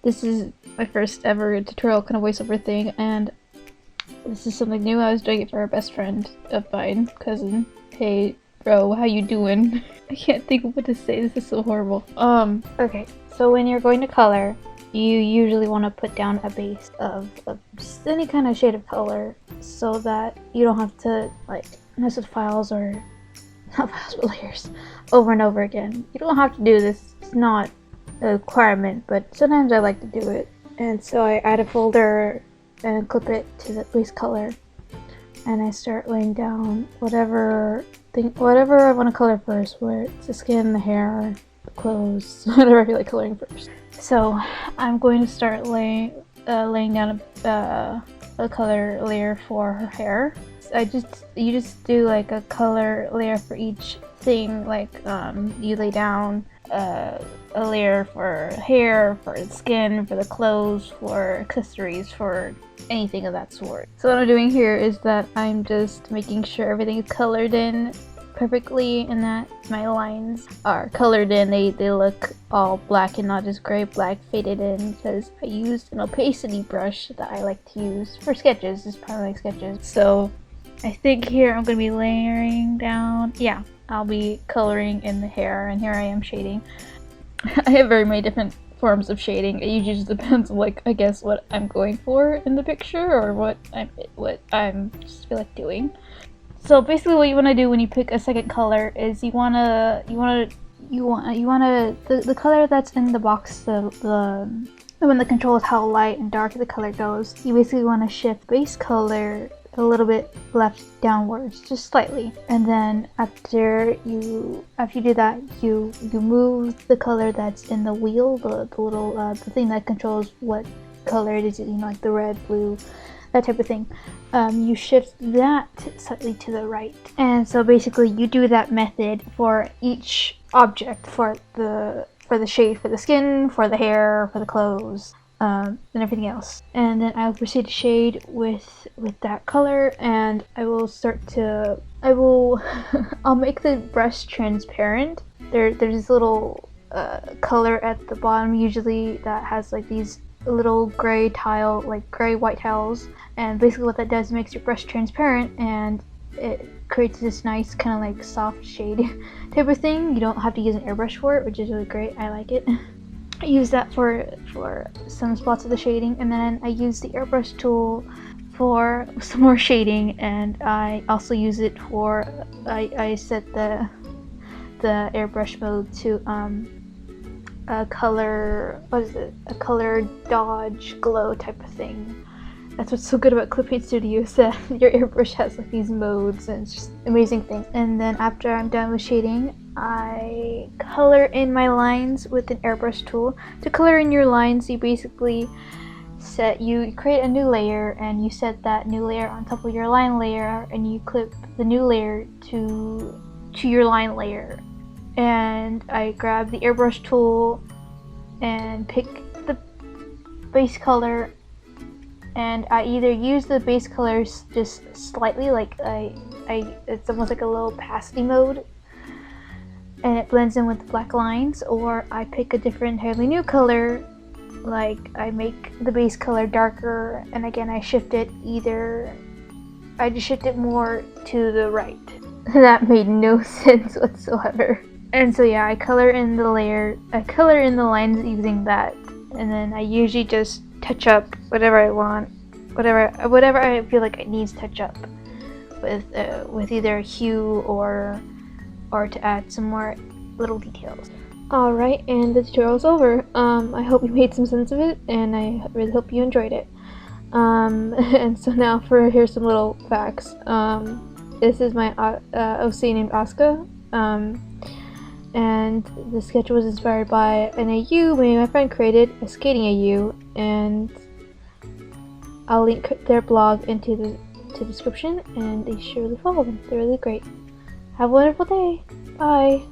This is my first ever tutorial kind of voiceover thing, and this is something new. I was doing it for a best friend of mine, cousin. Hey, bro, how you doing? I can't think of what to say. This is so horrible. Okay. So when you're going to color, you usually want to put down a base of just any kind of shade of color, so that you don't have to like mess with files or not files but layers over and over again. You don't have to do this. It's not a requirement, but sometimes I like to do it. And so I add a folder and clip it to the base color, and I start laying down whatever I want to color first, where it's the skin, the hair, the clothes, whatever I feel like coloring first. So I'm going to start laying down a color layer for her hair. You just do like a color layer for each thing. Like you lay down a layer for hair, for the skin, for the clothes, for accessories, for anything of that sort. So what I'm doing here is that I'm just making sure everything is colored in perfectly, and that my lines are colored in. They look all black and not just gray. Black faded in because I used an opacity brush that I like to use for sketches. It's part of my sketches. So I think here I'm going to be layering down. Yeah, I'll be coloring in the hair, and here I am shading. I have very many different forms of shading. It usually just depends on, like, I guess what I'm going for in the picture, or what I'm just feel like doing. So basically what you want to do when you pick a second color is the color that's in the box, the one that controls how light and dark the color goes. You basically want to shift base color a little bit left downwards, just slightly, and then after you do that, you move the color that's in the wheel, the little the thing that controls what color it is, like the red, blue, that type of thing. You shift that slightly to the right, and so basically you do that method for each object, for the shade, for the skin, for the hair, for the clothes, and everything else. And then I'll proceed to shade with that color, and I'll make the brush transparent. There's this little color at the bottom usually that has like these little gray white tiles, and basically what that does is makes your brush transparent, and it creates this nice kind of like soft shade type of thing. You don't have to use an airbrush for it, which is really great. I like it. I use that for some spots of the shading, and then I use the airbrush tool for some more shading, and I also use it for I set the airbrush mode to a color dodge glow type of thing. That's what's so good about Clip-Paint Studio, is that your airbrush has like these modes, and it's just an amazing thing. And then after I'm done with shading, I color in my lines with an airbrush tool. To color in your lines, you basically you create a new layer, and you set that new layer on top of your line layer, and you clip the new layer to your line layer. And I grab the airbrush tool and pick the base color, and I either use the base colors just slightly, like it's almost like a little opacity mode, and it blends in with the black lines, or I pick a different entirely new color, like I make the base color darker, and again I just shift it more to the right. That made no sense whatsoever. And so yeah, I color in the lines using that, and then I usually just touch up whatever I want, whatever I feel like it needs touch up with either a hue or to add some more little details. Alright, and the tutorial's over. I hope you made some sense of it, and I really hope you enjoyed it. And so now here's some little facts. This is my OC named Asuka. And the sketch was inspired by an AU my friend created, a skating AU, and I'll link their blog into the description, and you should really follow them. They're really great. Have a wonderful day. Bye.